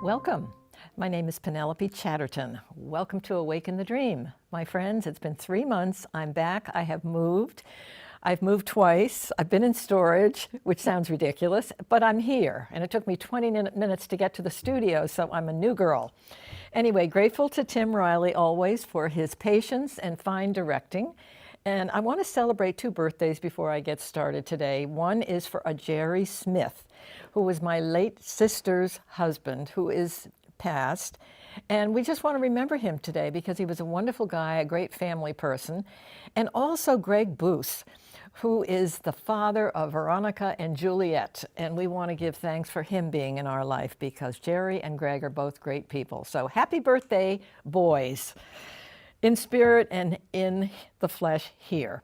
Welcome. My name is Penelope Chatterton. Welcome to Awaken the Dream. My friends, it's been 3 months. I'm back. I have moved. I've moved twice. I've been in storage, which sounds ridiculous, but I'm here. And it took me 20 minutes to get to the studio, so I'm a new girl. Anyway, grateful to Tim Riley always for his patience and fine directing. And I want to celebrate 2 birthdays before I get started today. One is for a Jerry Smith, who was my late sister's husband, who is passed. And we just want to remember him today because he was a wonderful guy, a great family person. And also Greg Booth, who is the father of Veronica and Juliet. And we want to give thanks for him being in our life because Jerry and Greg are both great people. So happy birthday, boys, in spirit and in the flesh here.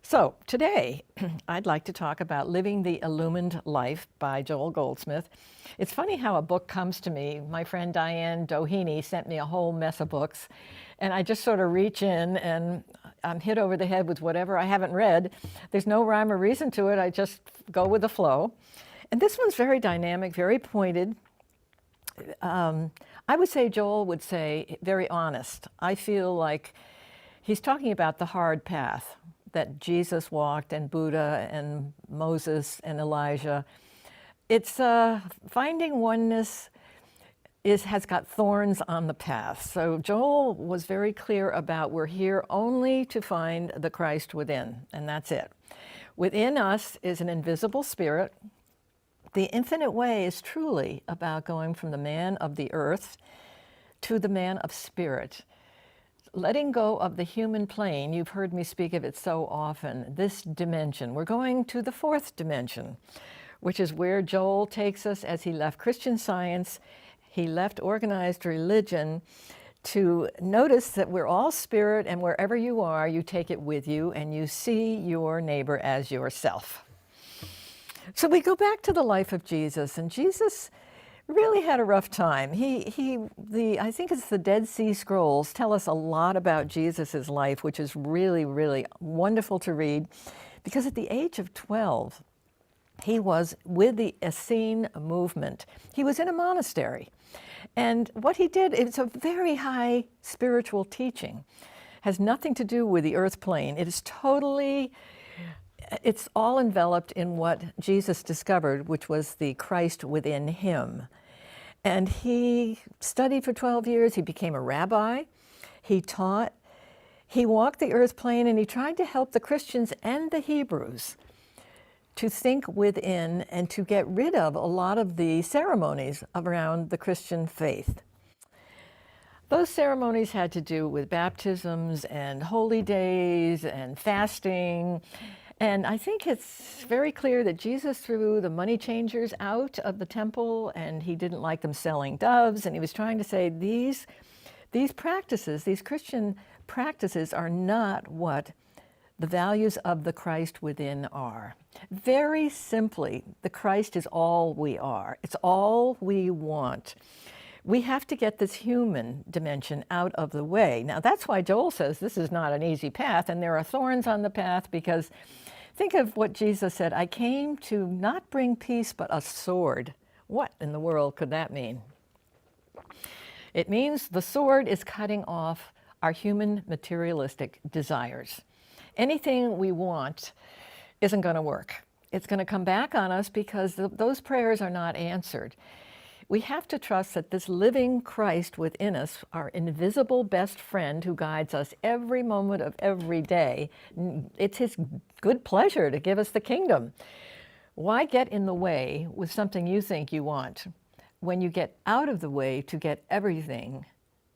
So today, I'd like to talk about Living the Illumined Life by Joel Goldsmith. It's funny how a book comes to me. My friend Diane Doheny sent me a whole mess of books, and I just sort of reach in and I'm hit over the head with whatever I haven't read. There's no rhyme or reason to it. I just go with the flow. And this one's very dynamic, very pointed. I would say Joel would say very honest. I feel like he's talking about the hard path that Jesus walked, and Buddha and Moses and Elijah. It's finding oneness has got thorns on the path. So Joel was very clear about we're here only to find the Christ within, and that's it. Within us is an invisible spirit. The infinite way is truly about going from the man of the earth to the man of spirit. Letting go of the human plane, you've heard me speak of it so often, this dimension. We're going to the 4th dimension, which is where Joel takes us as he left Christian Science, he left organized religion to notice that we're all spirit, and wherever you are, you take it with you and you see your neighbor as yourself. So we go back to the life of Jesus, and Jesus really had a rough time. I think it's the Dead Sea Scrolls tell us a lot about Jesus's life, which is really, really wonderful to read, because at the age of 12, he was with the Essene movement. He was in a monastery. And what he did, it's a very high spiritual teaching, has nothing to do with the earth plane. It is totally, it's all enveloped in what Jesus discovered, which was the Christ within him. And he studied for 12 years. He became a rabbi. He taught. He walked the earth plane, and he tried to help the Christians and the Hebrews to think within and to get rid of a lot of the ceremonies around the Christian faith. Those ceremonies had to do with baptisms and holy days and fasting. And I think it's very clear that Jesus threw the money changers out of the temple, and he didn't like them selling doves. And he was trying to say these practices, these Christian practices, are not what the values of the Christ within are. Very simply, the Christ is all we are. It's all we want. We have to get this human dimension out of the way. Now, that's why Joel says this is not an easy path, and there are thorns on the path, because think of what Jesus said, I came to not bring peace, but a sword. What in the world could that mean? It means the sword is cutting off our human materialistic desires. Anything we want isn't going to work. It's going to come back on us because those prayers are not answered. We have to trust that this living Christ within us, our invisible best friend who guides us every moment of every day, it's his good pleasure to give us the kingdom. Why get in the way with something you think you want when you get out of the way to get everything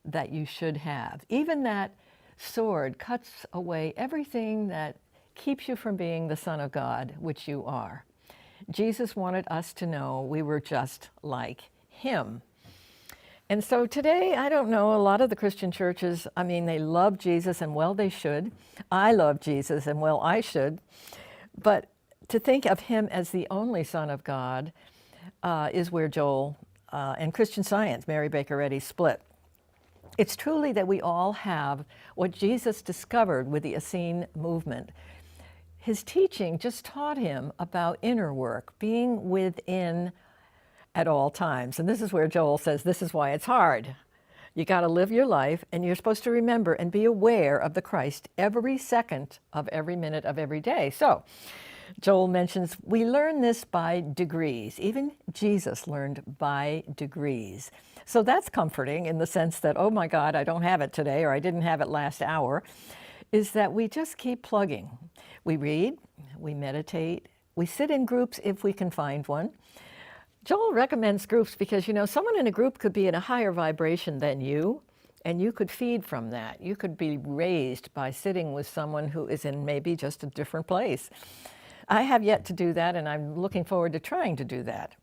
that you should have? Even that sword cuts away everything that keeps you from being the Son of God, which you are. Jesus wanted us to know we were just like him. And so today, I don't know, a lot of the Christian churches, I mean, they love Jesus, and well, they should. I love Jesus, and well, I should. But to think of him as the only Son of God is where Joel and Christian Science, Mary Baker Eddy, split. It's truly that we all have what Jesus discovered with the Essene movement. His teaching just taught him about inner work, being within at all times. And this is where Joel says, this is why it's hard. You got to live your life, and you're supposed to remember and be aware of the Christ every second of every minute of every day. So Joel mentions we learn this by degrees. Even Jesus learned by degrees. So that's comforting in the sense that, oh my God, I don't have it today, or I didn't have it last hour, is that we just keep plugging. We read, we meditate, we sit in groups if we can find one. Joel recommends groups because, you know, someone in a group could be in a higher vibration than you, and you could feed from that. You could be raised by sitting with someone who is in maybe just a different place. I have yet to do that, and I'm looking forward to trying to do that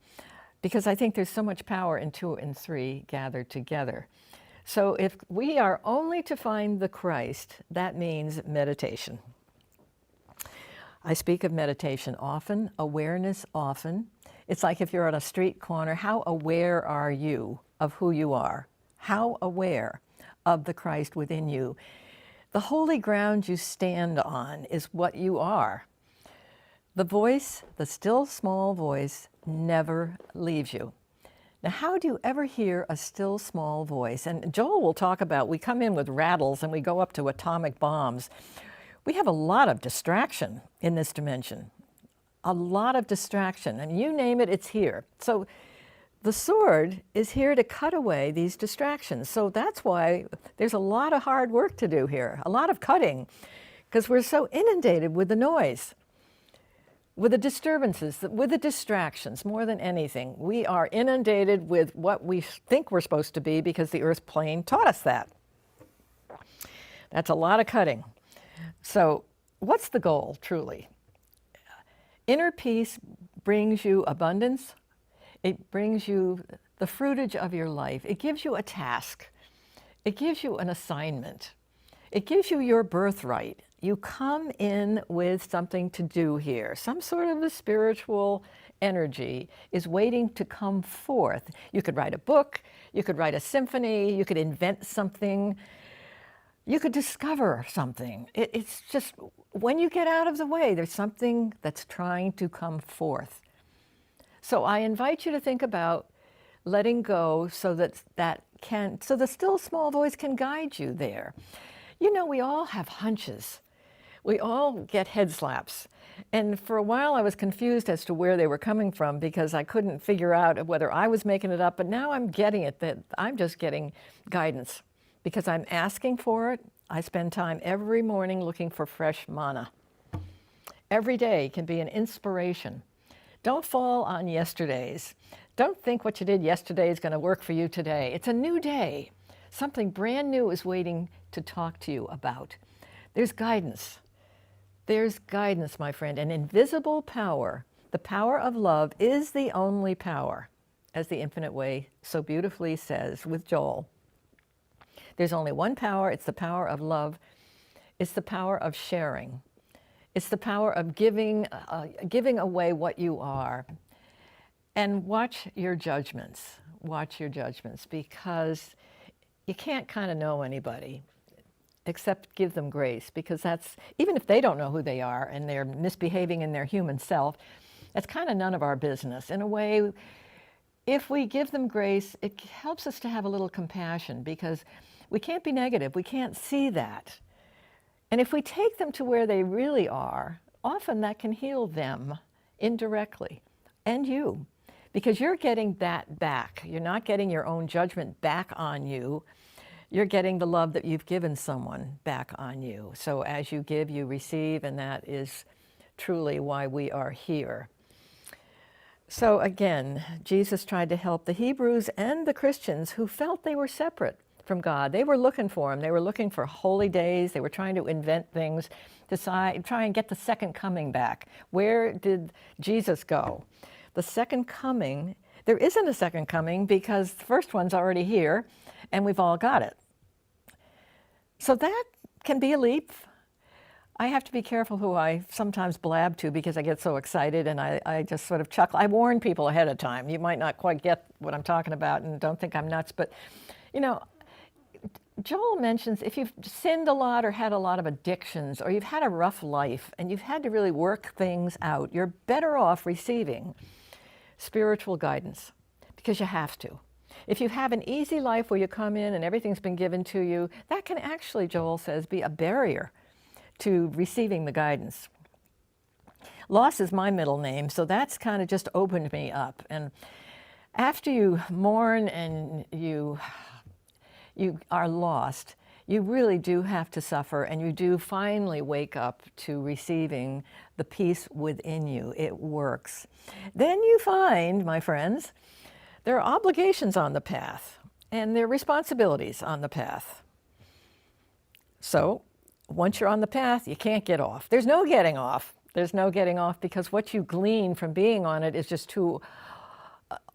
because I think there's so much power in 2 and 3 gathered together. So if we are only to find the Christ, that means meditation. I speak of meditation often, awareness often. It's like if you're on a street corner, how aware are you of who you are? How aware of the Christ within you? The holy ground you stand on is what you are. The voice, the still small voice, never leaves you. Now, how do you ever hear a still small voice? And Joel will talk about, we come in with rattles and we go up to atomic bombs. We have a lot of distraction in this dimension. A lot of distraction, and you name it, it's here. So the sword is here to cut away these distractions. So that's why there's a lot of hard work to do here, a lot of cutting, because we're so inundated with the noise, with the disturbances, with the distractions, more than anything. We are inundated with what we think we're supposed to be because the earth plane taught us that. That's a lot of cutting. So what's the goal, truly? Inner peace brings you abundance. It brings you the fruitage of your life. It gives you a task. It gives you an assignment. It gives you your birthright. You come in with something to do here. Some sort of a spiritual energy is waiting to come forth. You could write a book. You could write a symphony. You could invent something. You could discover something. It's just, when you get out of the way, there's something that's trying to come forth. So I invite you to think about letting go so that so the still small voice can guide you there. You know, we all have hunches. We all get head slaps. And for a while I was confused as to where they were coming from because I couldn't figure out whether I was making it up, but now I'm getting it, that I'm just getting guidance. Because I'm asking for it. I spend time every morning looking for fresh manna. Every day can be an inspiration. Don't fall on yesterday's. Don't think what you did yesterday is going to work for you today. It's a new day. Something brand new is waiting to talk to you about. There's guidance. There's guidance, my friend. An invisible power. The power of love is the only power, as the Infinite Way so beautifully says with Joel. There's only one power. It's the power of love. It's the power of sharing. It's the power of giving away what you are. And watch your judgments. Watch your judgments, because you can't kind of know anybody except give them grace, because that's, even if they don't know who they are and they're misbehaving in their human self, that's kind of none of our business. In a way, if we give them grace, it helps us to have a little compassion, because we can't be negative. We can't see that. And if we take them to where they really are, often that can heal them indirectly, and you, because you're getting that back. You're not getting your own judgment back on you. You're getting the love that you've given someone back on you. So as you give, you receive, and that is truly why we are here. So again, Jesus tried to help the Hebrews and the Christians who felt they were separate from God. They were looking for him. They were looking for holy days. They were trying to invent things to try and get the second coming back. Where did Jesus go? The second coming, there isn't a second coming because the first one's already here and we've all got it. So that can be a leap. I have to be careful who I sometimes blab to because I get so excited and I just sort of chuckle. I warn people ahead of time. You might not quite get what I'm talking about and don't think I'm nuts, but you know, Joel mentions if you've sinned a lot or had a lot of addictions or you've had a rough life and you've had to really work things out, you're better off receiving spiritual guidance, because you have to. If you have an easy life where you come in and everything's been given to you, that can actually, Joel says, be a barrier to receiving the guidance. Loss is my middle name, so that's kind of just opened me up. And after you mourn and you are lost, you really do have to suffer, and you do finally wake up to receiving the peace within you. It works. Then you find, my friends, there are obligations on the path, and there are responsibilities on the path. So once you're on the path, you can't get off. There's no getting off. There's no getting off, because what you glean from being on it is just too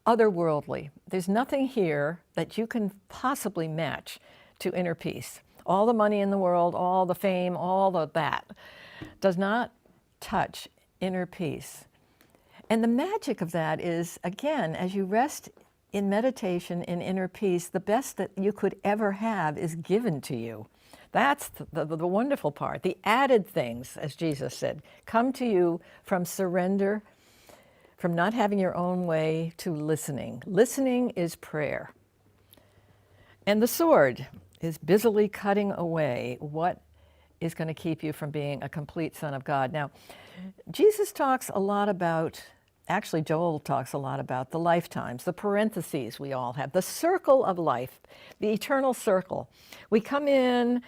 otherworldly. There's nothing here that you can possibly match to inner peace. All the money in the world, all the fame, all of that does not touch inner peace. And the magic of that is, again, as you rest in meditation, in inner peace, the best that you could ever have is given to you. That's the wonderful part. The added things, as Jesus said, come to you from surrender, from not having your own way, to listening. Listening is prayer. And the sword is busily cutting away what is going to keep you from being a complete son of God. Now, Jesus talks a lot about, actually Joel talks a lot about the lifetimes, the parentheses we all have, the circle of life, the eternal circle. We come in,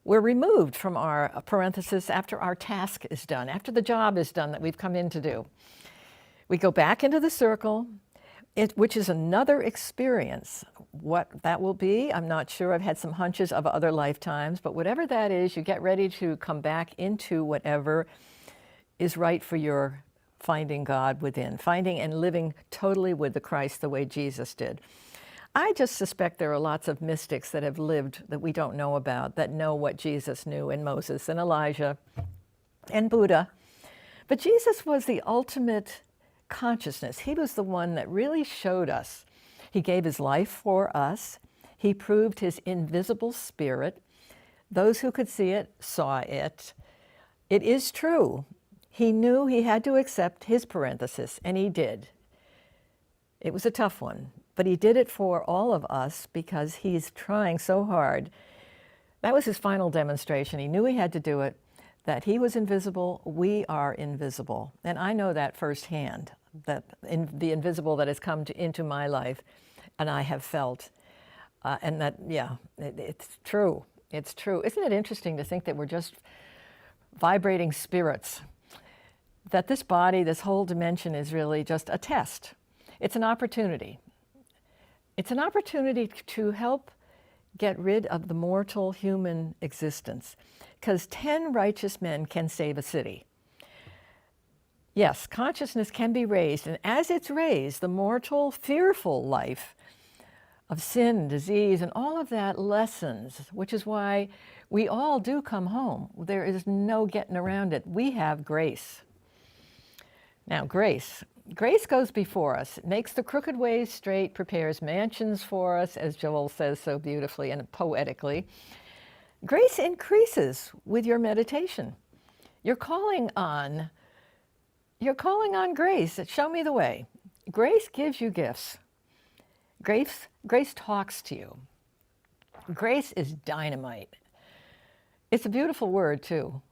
we're removed from our parenthesis after our task is done, after the job is done that we've come in to do. We go back into the circle, which is another experience. What that will be, I'm not sure. I've had some hunches of other lifetimes, but whatever that is, you get ready to come back into whatever is right for your finding God within, finding and living totally with the Christ the way Jesus did. I just suspect there are lots of mystics that have lived that we don't know about, that know what Jesus knew, and Moses and Elijah and Buddha. But Jesus was the ultimate consciousness. He was the one that really showed us. He gave his life for us. He proved his invisible spirit. Those who could see it saw it. It is true. He knew he had to accept his parenthesis, and he did. It was a tough one, but he did it for all of us because he's trying so hard. That was his final demonstration. He knew he had to do it, that he was invisible, we are invisible. And I know that firsthand, that the invisible that has come into my life, and I have felt. And that, yeah, it's true. It's true. Isn't it interesting to think that we're just vibrating spirits? That this body, this whole dimension is really just a test. It's an opportunity. It's an opportunity to help get rid of the mortal human existence, because 10 righteous men can save a city. Yes, consciousness can be raised, and as it's raised, the mortal, fearful life of sin, disease, and all of that lessens, which is why we all do come home. There is no getting around it. We have grace. Now, grace. Grace goes before us. It makes the crooked ways straight, prepares mansions for us, as Joel says so beautifully and poetically. Grace increases with your meditation. You're calling on grace. Show me the way. Grace gives you gifts. Grace talks to you. Grace is dynamite. It's a beautiful word, too.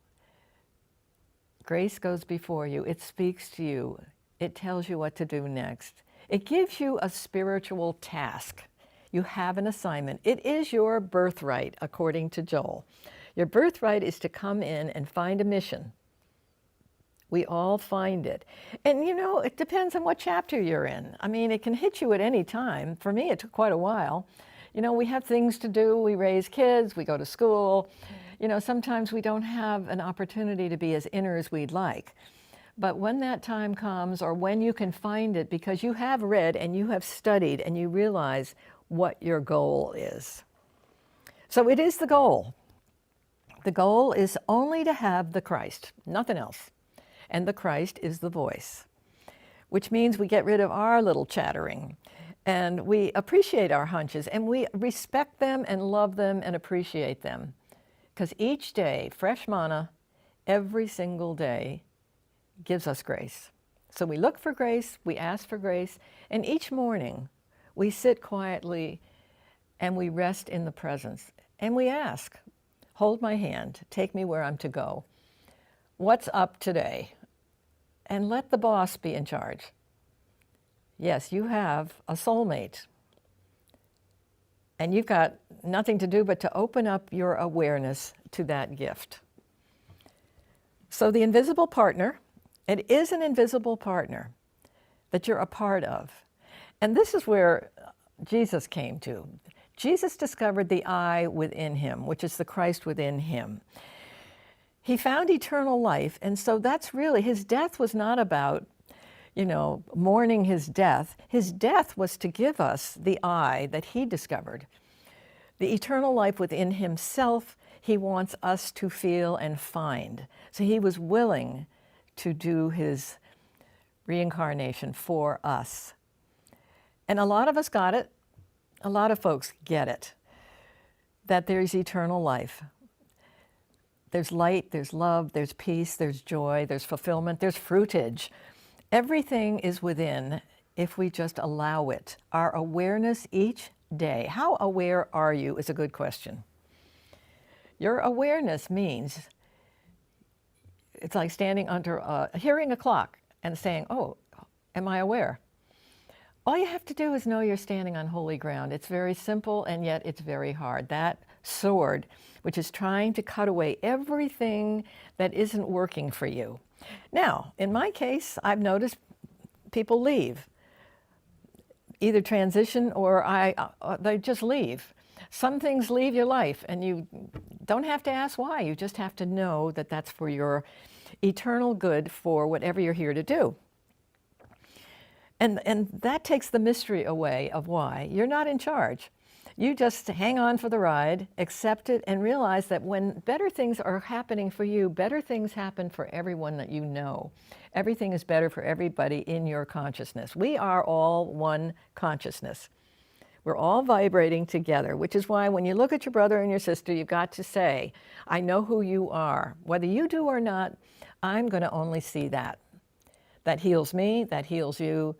Grace goes before you. It speaks to you. It tells you what to do next. It gives you a spiritual task. You have an assignment. It is your birthright, according to Joel. Your birthright is to come in and find a mission. We all find it. And you know, it depends on what chapter you're in. I mean, it can hit you at any time. For me, it took quite a while. You know, we have things to do. We raise kids. We go to school. You know, sometimes we don't have an opportunity to be as inner as we'd like. But when that time comes, or when you can find it, because you have read and you have studied and you realize what your goal is. So it is the goal. The goal is only to have the Christ, nothing else. And the Christ is the voice, which means we get rid of our little chattering, and we appreciate our hunches, and we respect them and love them and appreciate them. Because each day, fresh manna, every single day, gives us grace. So we look for grace, we ask for grace, and each morning we sit quietly and we rest in the presence. And we ask, hold my hand, take me where I'm to go. What's up today? And let the boss be in charge. Yes, you have a soulmate. And you've got nothing to do but to open up your awareness to that gift. So the invisible partner, it is an invisible partner that you're a part of. And this is where Jesus came to. Jesus discovered the I within him, which is the Christ within him. He found eternal life, and so that's really, his death was not about, mourning his death. His death was to give us the I that he discovered. The eternal life within himself, he wants us to feel and find. So he was willing to do his reincarnation for us. And a lot of us got it. A lot of folks get it, that there's eternal life. There's light, there's love, there's peace, there's joy, there's fulfillment, there's fruitage. Everything is within if we just allow it. Our awareness each day. How aware are you is a good question. Your awareness means it's like standing under, hearing a clock and saying, oh, am I aware? All you have to do is know you're standing on holy ground. It's very simple, and yet it's very hard. That sword, which is trying to cut away everything that isn't working for you. Now, in my case, I've noticed people leave, either transition or they just leave. Some things leave your life, and you don't have to ask why. You just have to know that that's for your eternal good for whatever you're here to do. And that takes the mystery away of why. You're not in charge. You just hang on for the ride, accept it, and realize that when better things are happening for you, better things happen for everyone that you know. Everything is better for everybody in your consciousness. We are all one consciousness. We're all vibrating together, which is why when you look at your brother and your sister, you've got to say, I know who you are. Whether you do or not, I'm going to only see that. That heals me, that heals you,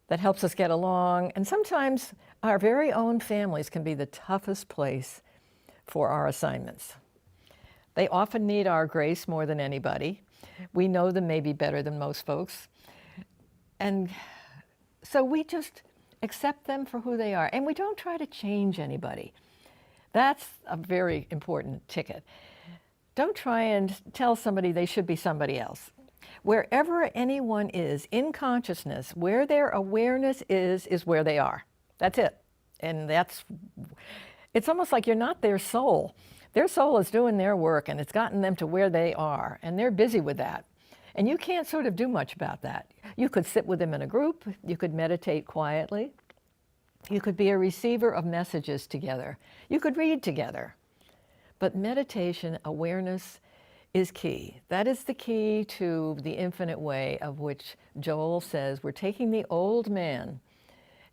that helps us get along. And sometimes our very own families can be the toughest place for our assignments. They often need our grace more than anybody. We know them maybe better than most folks. And so we just accept them for who they are. And we don't try to change anybody. That's a very important ticket. Don't try and tell somebody they should be somebody else. Wherever anyone is in consciousness, where their awareness is where they are. That's it. And it's almost like you're not their soul. Their soul is doing their work, and it's gotten them to where they are, and they're busy with that. And you can't sort of do much about that. You could sit with them in a group. You could meditate quietly. You could be a receiver of messages together. You could read together. But meditation, awareness, is key. That is the key to the infinite way of which Joel says we're taking the old man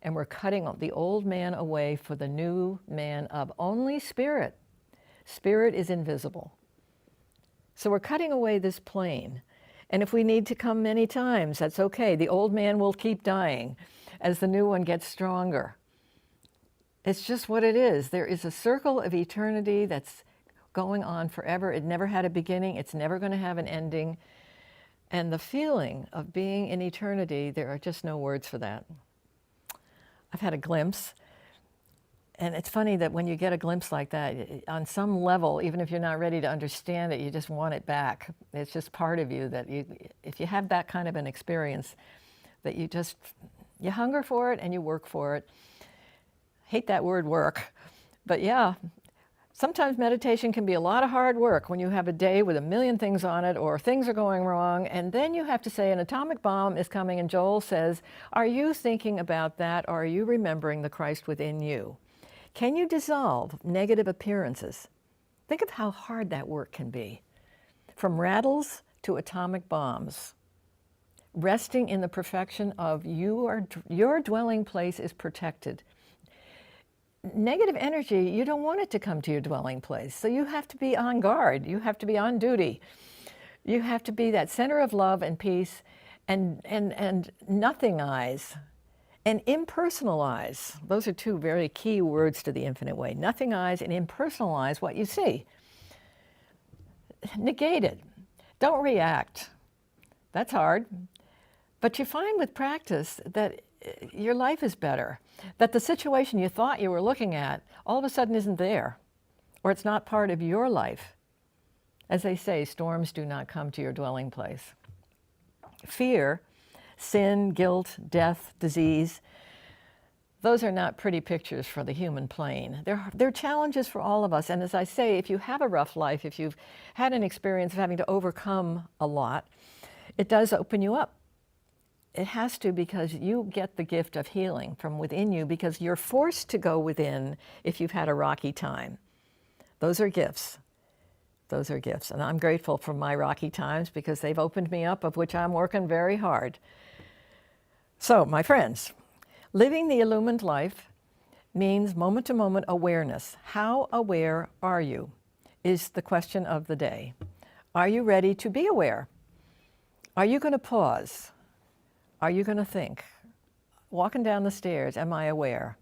and we're cutting the old man away for the new man of only spirit. Spirit is invisible. So we're cutting away this plane. And if we need to come many times, that's okay. The old man will keep dying as the new one gets stronger. It's just what it is. There is a circle of eternity that's going on forever. It never had a beginning. It's never going to have an ending. And the feeling of being in eternity, there are just no words for that. I've had a glimpse. And it's funny that when you get a glimpse like that, on some level, even if you're not ready to understand it, you just want it back. It's just part of you that if you have that kind of an experience, that you hunger for it and you work for it. Hate that word work, but yeah. Sometimes meditation can be a lot of hard work when you have a day with a million things on it or things are going wrong, and then you have to say an atomic bomb is coming, and Joel says, are you thinking about that, or are you remembering the Christ within you? Can you dissolve negative appearances? Think of how hard that work can be. From rattles to atomic bombs. Resting in the perfection of your dwelling place is protected. Negative energy, you don't want it to come to your dwelling place. So you have to be on guard. You have to be on duty. You have to be that center of love and peace and nothing eyes, and impersonal eyes. Those are two very key words to the infinite way. Nothing eyes and impersonal eyes, what you see. Negate it. Don't react. That's hard. But you find with practice that your life is better, that the situation you thought you were looking at all of a sudden isn't there, or it's not part of your life. As they say, storms do not come to your dwelling place. Fear, sin, guilt, death, disease, those are not pretty pictures for the human plane. They're challenges for all of us. And as I say, if you have a rough life, if you've had an experience of having to overcome a lot, it does open you up. It has to, because you get the gift of healing from within you, because you're forced to go within if you've had a rocky time. Those are gifts. Those are gifts. And I'm grateful for my rocky times because they've opened me up, of which I'm working very hard. So, my friends, living the illumined life means moment-to-moment awareness. How aware are you is the question of the day. Are you ready to be aware? Are you going to pause? Are you going to think? Walking down the stairs, am I aware?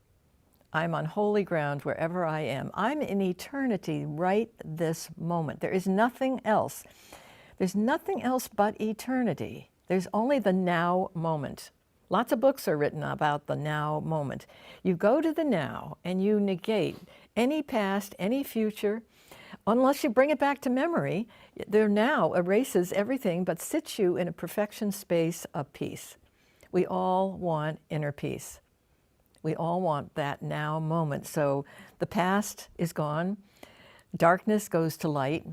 I'm on holy ground wherever I am. I'm in eternity right this moment. There is nothing else. There's nothing else but eternity. There's only the now moment. Lots of books are written about the now moment. You go to the now and you negate any past, any future, unless you bring it back to memory. The now erases everything but sits you in a perfection space of peace. We all want inner peace. We all want that now moment. So the past is gone. Darkness goes to light.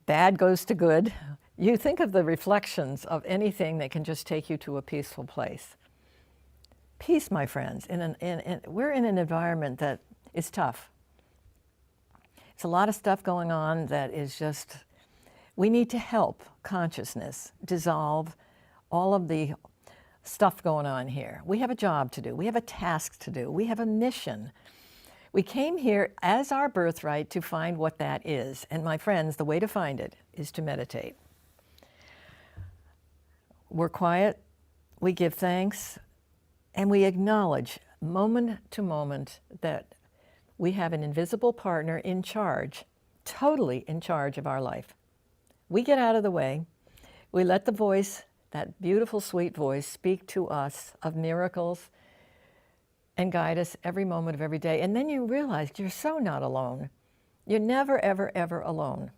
Bad goes to good. You think of the reflections of anything that can just take you to a peaceful place. Peace, my friends. We're in an environment that is tough. It's a lot of stuff going on that is just, we need to help consciousness dissolve all of the stuff going on here. We have a job to do. We have a task to do. We have a mission. We came here as our birthright to find what that is. And my friends, the way to find it is to meditate. We're quiet, we give thanks, and we acknowledge moment to moment that we have an invisible partner in charge, totally in charge of our life. We get out of the way. We let the voice, that beautiful, sweet voice, speak to us of miracles and guide us every moment of every day. And then you realize you're so not alone. You're never, ever, ever alone.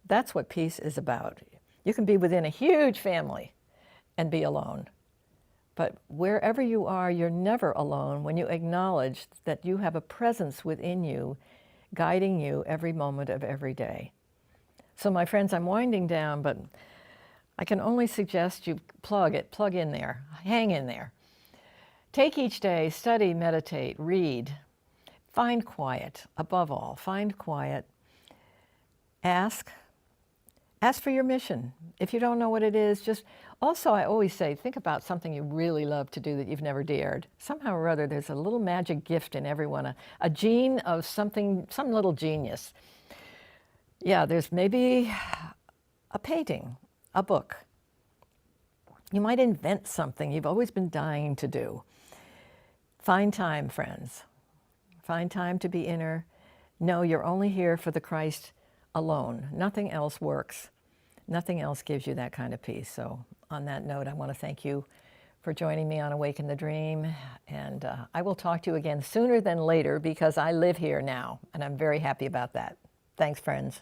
That's what peace is about. You can be within a huge family and be alone. But wherever you are, you're never alone when you acknowledge that you have a presence within you, guiding you every moment of every day. So my friends, I'm winding down, but I can only suggest you plug in there, hang in there. Take each day, study, meditate, read, find quiet, above all, find quiet. Ask for your mission. If you don't know what it is, just, also I always say, think about something you really love to do that you've never dared. Somehow or other, there's a little magic gift in everyone, a gene of something, some little genius. Yeah, there's maybe a painting, a book. You might invent something you've always been dying to do. Find time, friends. Find time to be inner. Know you're only here for the Christ alone. Nothing else works. Nothing else gives you that kind of peace. So on that note, I want to thank you for joining me on Awaken the Dream. And I will talk to you again sooner than later because I live here now, and I'm very happy about that. Thanks, friends.